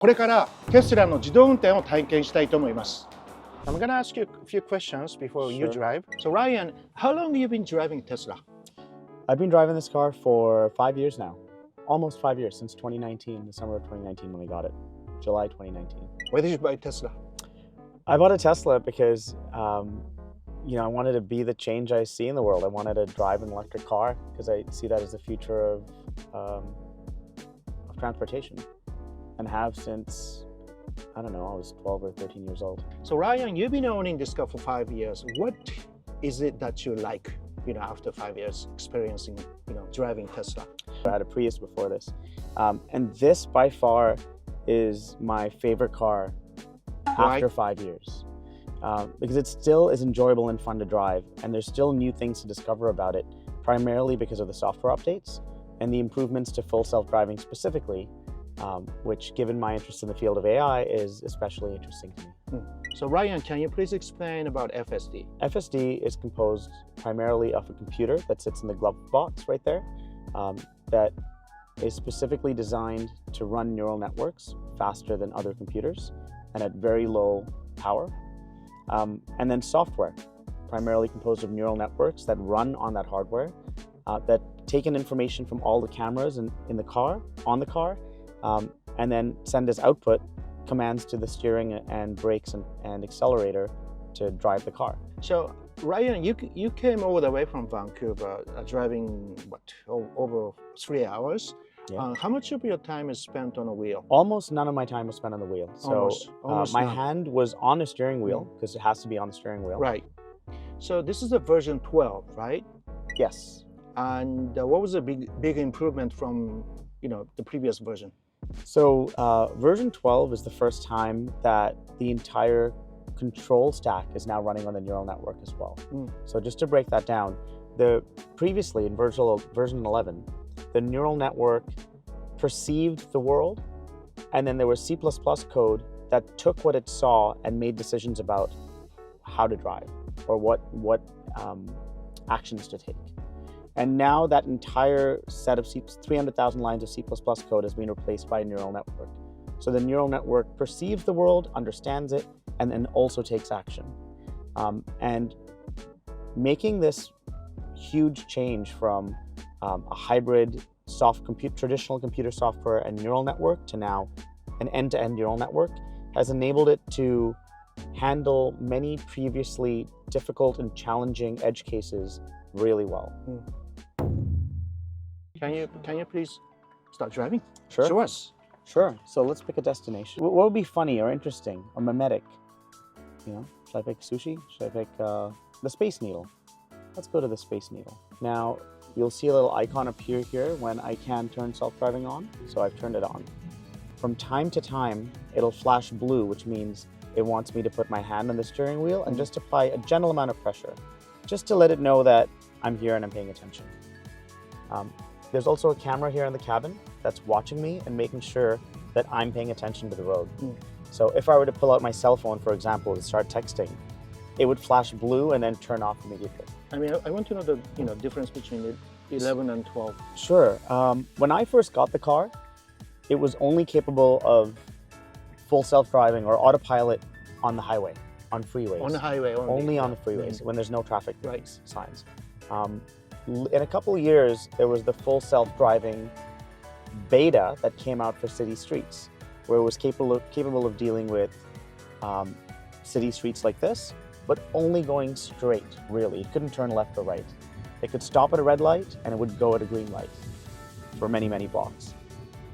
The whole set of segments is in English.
これからテスラの自動運転を体験したいと思います。I'm gonna ask you a few questions before you drive. So Ryan, how long have you been driving Tesla? I've been driving this car for 5 years now. Almost 5 years, since 2019, the summer of 2019 when we got it. July 2019. Why did you buy Tesla? I bought a Tesla because I wanted to be the change I see in the world. I wanted to drive an electric car because I see that as the future of transportation, and have since, I don't know, I was 12 or 13 years old. So Ryan, you've been owning this car for 5 years. What is it that you like, after 5 years experiencing, driving Tesla? I had a Prius before this. And this by far is my favorite car after 5 years. Because it still is enjoyable and fun to drive, and there's still new things to discover about it, primarily because of the software updates and the improvements to full self-driving specifically, which, given my interest in the field of AI, is especially interesting to me. So Ryan, can you please explain about FSD? FSD is composed primarily of a computer that sits in the glove box right there, that is specifically designed to run neural networks faster than other computers and at very low power. And then software, primarily composed of neural networks that run on that hardware, that take in information from all the cameras in the car, on the car, and then send as output commands to the steering and brakes and accelerator to drive the car. So Ryan, you came all the way from Vancouver, driving over 3 hours. Yeah. How much of your time is spent on a wheel? Almost none of my time was spent on the wheel. So Almost my none. hand was on the steering wheel because it has to be on the steering wheel. Right. So this is the version 12, right? Yes. And what was the big improvement from the previous version? So version 12 is the first time that the entire control stack is now running on the neural network as well. So just to break that down, previously in version 11, the neural network perceived the world, and then there was C++ code that took what it saw and made decisions about how to drive or what actions to take. And now that entire set of 300,000 lines of C++ code has been replaced by a neural network. So the neural network perceives the world, understands it, and then also takes action. And making this huge change from a hybrid traditional computer software and neural network to now an end-to-end neural network has enabled it to handle many previously difficult and challenging edge cases really well. Can you please start driving? Sure. Show us. Sure. So let's pick a destination. What would be funny or interesting or mimetic? Should I pick sushi? Should I pick the Space Needle? Let's go to the Space Needle. Now, you'll see a little icon appear here when I can turn self-driving on. So I've turned it on. From time to time, it'll flash blue, which means it wants me to put my hand on the steering wheel and just apply a gentle amount of pressure, just to let it know that I'm here and I'm paying attention. There's also a camera here in the cabin that's watching me and making sure that I'm paying attention to the road. So if I were to pull out my cell phone, for example, to start texting, it would flash blue and then turn off immediately. I mean, I want to know the difference between the 11 and 12. Sure. When I first got the car, it was only capable of full self-driving or autopilot on the highway, on freeways. On the highway only. Only on the freeways when there's no traffic signs. In a couple of years, there was the full self-driving beta that came out for city streets, where it was capable of dealing with city streets like this, but only going straight, really. It couldn't turn left or right. It could stop at a red light and it would go at a green light for many, many blocks.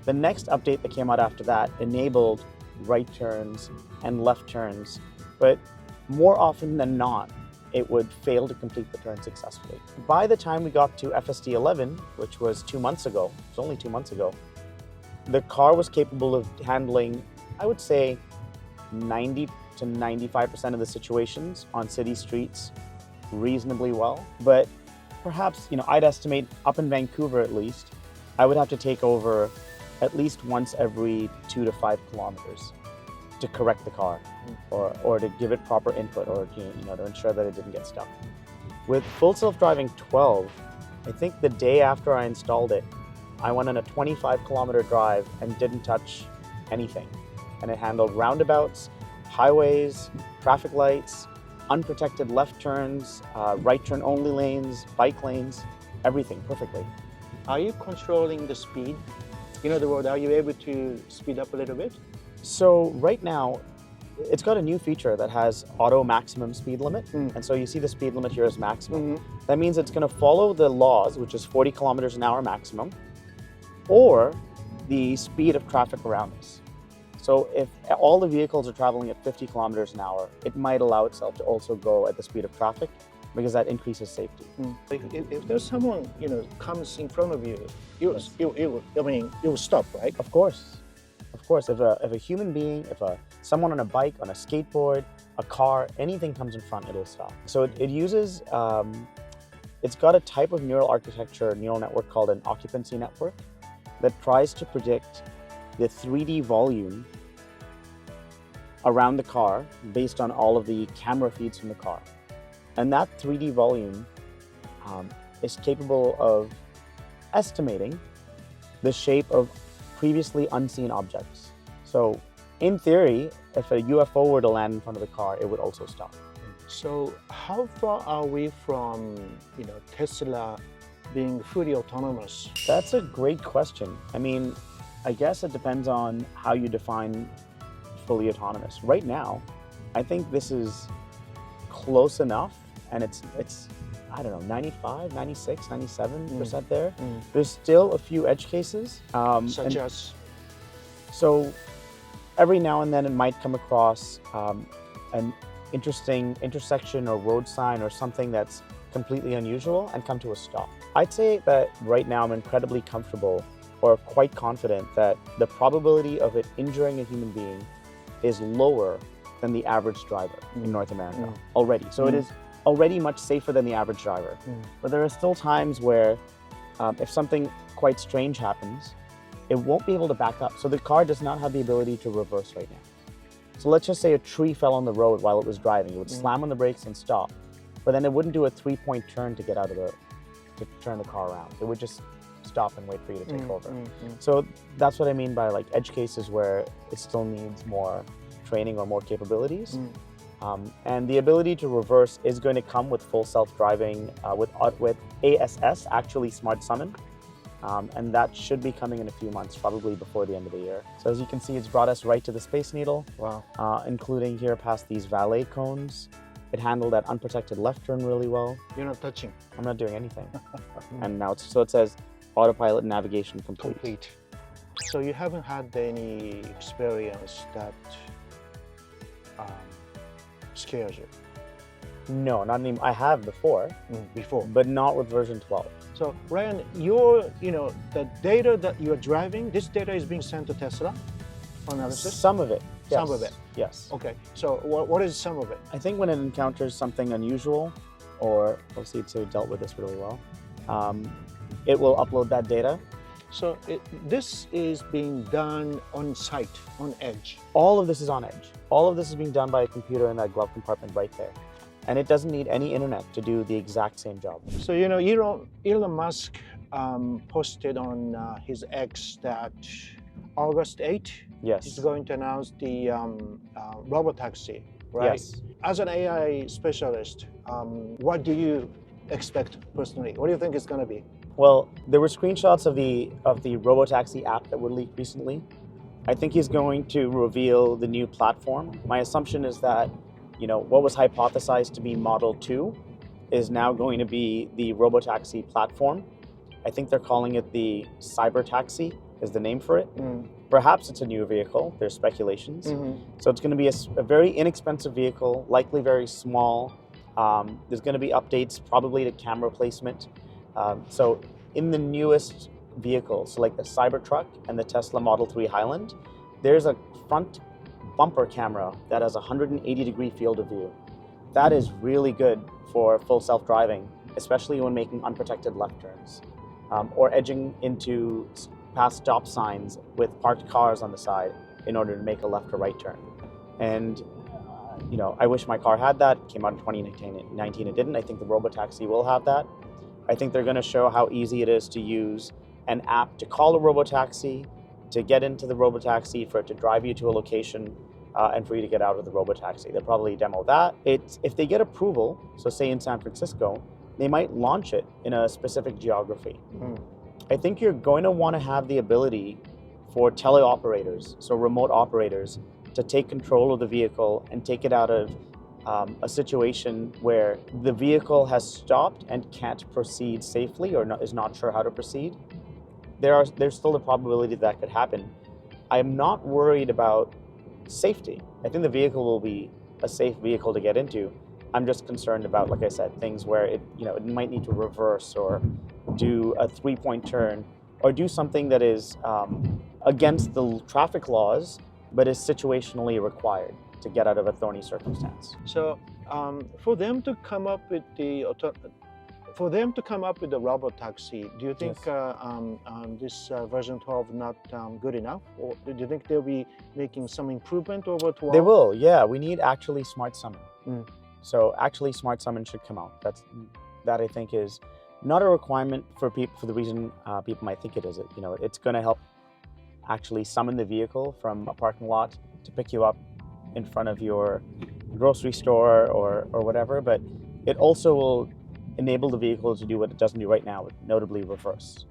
The next update that came out after that enabled right turns and left turns, but more often than not, it would fail to complete the turn successfully. By the time we got to FSD 11, which was 2 months ago, it was only 2 months ago, the car was capable of handling, I would say, 90 to 95% of the situations on city streets reasonably well. But perhaps, I'd estimate up in Vancouver at least, I would have to take over at least once every 2 to 5 kilometers to correct the car or to give it proper input or to ensure that it didn't get stuck. With Full Self-Driving 12, I think the day after I installed it, I went on a 25-kilometer drive and didn't touch anything. and it handled roundabouts, highways, traffic lights, unprotected left turns, right turn only lanes, bike lanes, everything perfectly. Are you controlling the speed? In other words, are you able to speed up a little bit? So right now, it's got a new feature that has auto maximum speed limit. And so you see the speed limit here is maximum. That means it's going to follow the laws, which is 40 kilometers an hour maximum, or the speed of traffic around us. So if all the vehicles are traveling at 50 kilometers an hour, it might allow itself to also go at the speed of traffic because that increases safety. If there's someone, comes in front of you, it will stop, right? Of course. Of course, if a human being, someone on a bike, on a skateboard, a car, anything comes in front, it'll stop. So it uses, it's got a type of neural architecture, neural network called an occupancy network that tries to predict the 3D volume around the car based on all of the camera feeds from the car. And that 3D volume is capable of estimating the shape of previously unseen objects. So in theory, if a UFO were to land in front of the car, it would also stop. So how far are we from, Tesla being fully autonomous? That's a great question. I mean, I guess it depends on how you define fully autonomous. Right now, I think this is close enough, and it's I don't know, 95, 96, 97% there. There's still a few edge cases. Such as? So every now and then it might come across an interesting intersection or road sign or something that's completely unusual and come to a stop. I'd say that right now I'm incredibly comfortable or quite confident that the probability of it injuring a human being is lower than the average driver in North America already. So it is already much safer than the average driver. But there are still times where if something quite strange happens, it won't be able to back up. So the car does not have the ability to reverse right now. So let's just say a tree fell on the road while it was driving. It would slam on the brakes and stop, but then it wouldn't do a 3-point turn to get out of to turn the car around. It would just stop and wait for you to take over. So that's what I mean by like edge cases where it still needs more training or more capabilities. And the ability to reverse is going to come with full self-driving with ASS, actually Smart Summon. And that should be coming in a few months, probably before the end of the year. So as you can see, it's brought us right to the Space Needle, including here past these valet cones. It handled that unprotected left turn really well. You're not touching. I'm not doing anything. And now so it says autopilot navigation complete. So you haven't had any experience that scares you? No, not anymore. I have before, but not with version 12. So Ryan, the data that you are driving, this data is being sent to Tesla for analysis? Some of it. Yes. Some of it? Yes. Okay, so what is some of it? I think when it encounters something unusual, or obviously it's dealt with this really well, it will upload that data. So this is being done on site, on edge? All of this is on edge. All of this is being done by a computer in that glove compartment right there. And it doesn't need any internet to do the exact same job. So, Elon Musk posted on his X that August 8, he's going to announce the Robotaxi, right? Yes. As an AI specialist, what do you expect personally? What do you think it's going to be? Well, there were screenshots of the Robotaxi app that were leaked recently. I think he's going to reveal the new platform. My assumption is that what was hypothesized to be Model 2 is now going to be the Robotaxi platform. I think they're calling it the Cyber Taxi is the name for it. Perhaps it's a new vehicle, there's speculations. So it's going to be a very inexpensive vehicle, likely very small. There's going to be updates probably to camera placement. So in the newest vehicles, so like the Cybertruck and the Tesla Model 3 Highland, there's a front bumper camera that has a 180-degree field of view. That is really good for full self-driving, especially when making unprotected left turns or edging into past stop signs with parked cars on the side in order to make a left or right turn. And I wish my car had that. It came out in 2019, it didn't. I think the Robotaxi will have that. I think they're going to show how easy it is to use an app to call a Robotaxi to get into the robotaxi, for it to drive you to a location, and for you to get out of the robotaxi. They'll probably demo that. If they get approval, so say in San Francisco, they might launch it in a specific geography. I think you're going to want to have the ability for teleoperators, so remote operators, to take control of the vehicle and take it out of a situation where the vehicle has stopped and can't proceed safely or is not sure how to proceed. There's still the probability that could happen. I'm not worried about safety. I think the vehicle will be a safe vehicle to get into. I'm just concerned about, like I said, things where it might need to reverse or do a 3-point turn or do something that is against the traffic laws, but is situationally required to get out of a thorny circumstance. So for them to come up with the robotaxi, do you think this version 12 not good enough, or do you think they'll be making some improvement over 12? They will, yeah. We need actually smart summon. So actually smart summon should come out. That I think is not a requirement for people for the reason people might think it is. It's going to help actually summon the vehicle from a parking lot to pick you up in front of your grocery store or whatever, but it also will enable the vehicle to do what it doesn't do right now, notably reverse.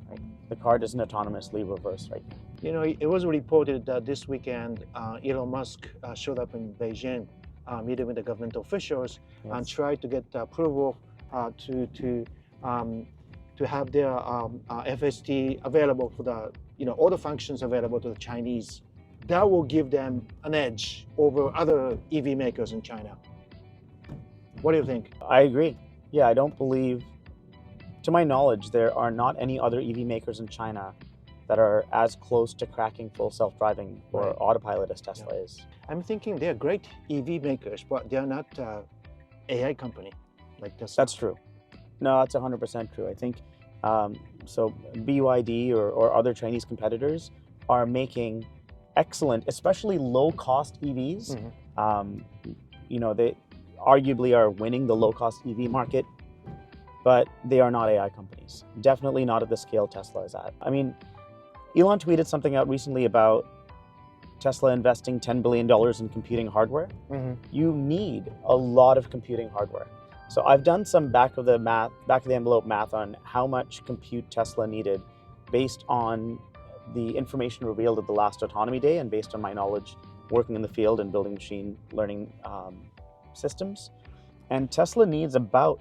Right? The car doesn't autonomously reverse right now. It was reported that this weekend Elon Musk showed up in Beijing, meeting with the government officials, and tried to get approval to have their FSD available for the all the functions available to the Chinese. That will give them an edge over other EV makers in China. What do you think? I agree. Yeah, I don't believe, to my knowledge, there are not any other EV makers in China that are as close to cracking full self-driving or autopilot as Tesla is. I'm thinking they're great EV makers, but they're not AI company like Tesla. That's true. No, that's 100% true. I think so BYD or other Chinese competitors are making excellent, especially low-cost EVs. They arguably are winning the low-cost EV market, but they are not AI companies. Definitely not at the scale Tesla is at. I mean, Elon tweeted something out recently about Tesla investing $10 billion in computing hardware. You need a lot of computing hardware. So I've done some back of the envelope math on how much compute Tesla needed based on the information revealed at the last autonomy day and based on my knowledge working in the field and building machine learning systems. And Tesla needs about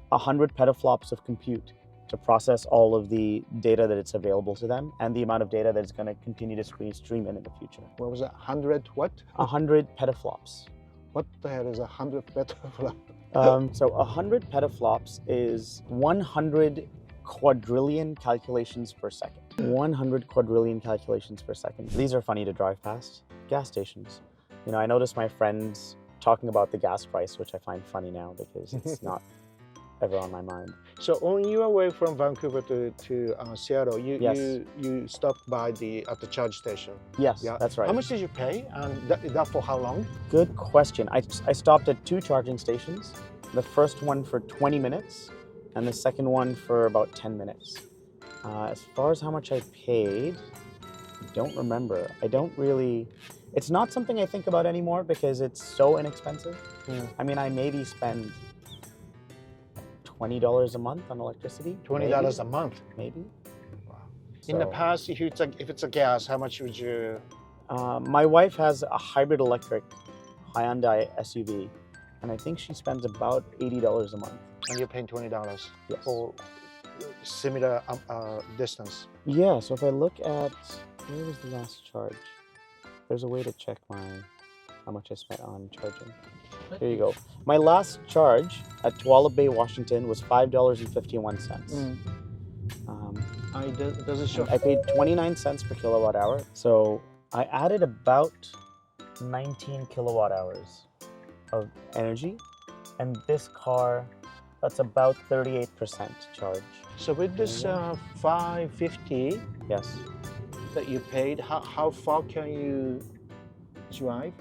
100 petaflops of compute to process all of the data that it's available to them and the amount of data that is going to continue to stream in the future. What was it? 100 what? 100 petaflops. What the hell is 100 petaflops? So 100 petaflops is 100 quadrillion calculations per second. 100 quadrillion calculations per second. These are funny to drive past. Gas stations. I notice my friends talking about the gas price, which I find funny now because it's not ever on my mind. So on your way from Vancouver to Seattle, you stopped by at the charge station. Yes, that's right. How much did you pay, and that for how long? Good question. I stopped at 2 charging stations. The first one for 20 minutes, and the second one for about 10 minutes. As far as how much I paid, I don't remember. It's not something I think about anymore because it's so inexpensive. I mean, I maybe spend $20 a month on electricity. $20 a month? Maybe. Wow. In the past, if it's a gas, how much would you? My wife has a hybrid electric Hyundai SUV, and I think she spends about $80 a month. And you're paying $20 yes. for similar distance. Yeah, so if I look at, where was the last charge? There's a way to check how much I spent on charging. Here you go. My last charge at Tuala Bay, Washington was $5.51. Does it show? I paid 29 cents per kilowatt hour. So I added about 19 kilowatt hours of energy. And this car, that's about 38% charge. So with this $5.50 yes. that you paid, how far can you drive?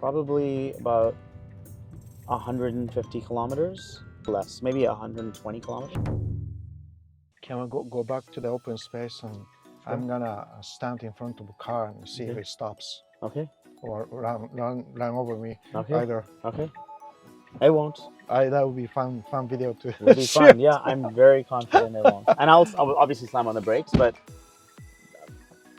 Probably about 150 kilometers, less, maybe 120 kilometers. Can we go back to the open space and I'm gonna stand in front of a car and see if it stops Okay. or run over me. Okay. Either. Okay. I won't. That would be fun video to It'll be fun. Yeah, I'm very confident I won't. And I'll obviously slam on the brakes, but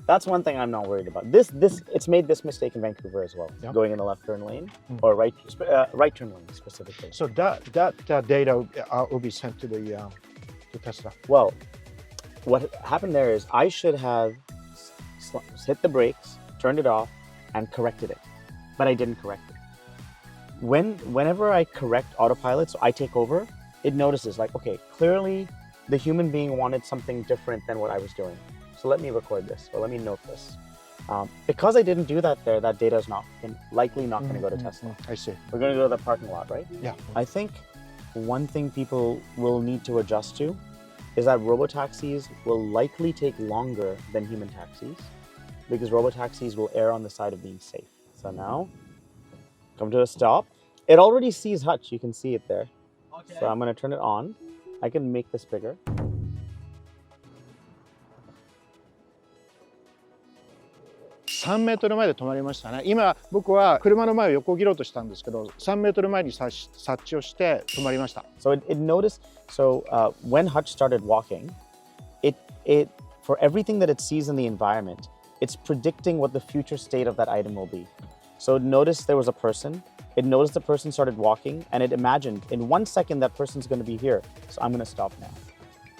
that's one thing I'm not worried about. It's made this mistake in Vancouver as well, going in the left turn lane or right turn lane specifically. So that data will be sent to to Tesla. Well, what happened there is I should have hit the brakes, turned it off, and corrected it, but I didn't correct it. Whenever I correct autopilot, so I take over, it notices like, okay, clearly the human being wanted something different than what I was doing. So let me record this, or let me note this. Because I didn't do that there, that data is likely not going to go to Tesla. I see. We're going to go to the parking lot, right? Yeah. I think one thing people will need to adjust to is that robotaxis will likely take longer than human taxis because robotaxis will err on the side of being safe. So now, come to a stop. It already sees Hutch, you can see it there. Okay. So I'm going to turn it on. I can make this bigger. 3メートル前で止まりましたね。今僕は車の前を横切ろうとしたんですけど、3メートル前に察知をして止まりました。So it noticed. So when Hutch started walking, it for everything that it sees in the environment, it's predicting what the future state of that item will be. So it noticed there was a person. It noticed the person started walking, and it imagined in 1 second that person's going to be here. So I'm going to stop now.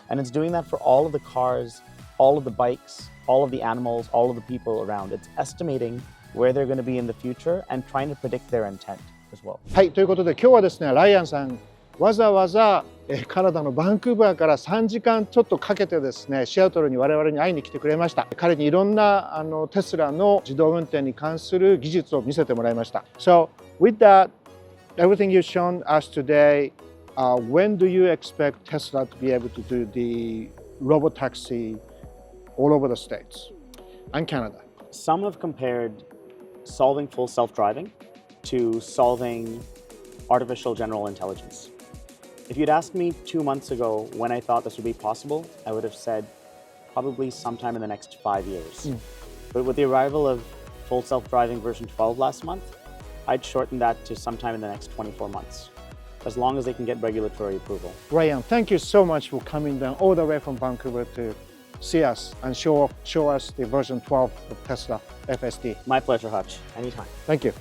And it's doing that for all of the cars, all of the bikes, all of the animals, all of the people around. It's estimating where they're going to be in the future and trying to predict their intent as well. はい、ということで今日はですね、ライアンさんわざわざカナダのバンクーバーから3時間ちょっとかけてですね、シアトルに我々に会いに来てくれました。彼にいろんなテスラの自動運転に関する技術を見せてもらいました。So with that, everything you've shown us today, when do you expect Tesla to be able to do the robotaxi all over the States and Canada? Some have compared solving full self-driving to solving artificial general intelligence. If you'd asked me 2 months ago when I thought this would be possible, I would have said probably sometime in the next 5 years. But with the arrival of full self-driving version 12 last month, I'd shorten that to sometime in the next 24 months, as long as they can get regulatory approval. Ryan, thank you so much for coming down all the way from Vancouver to see us and show us the version 12 of Tesla FSD. My pleasure, Hutch. Anytime. Thank you.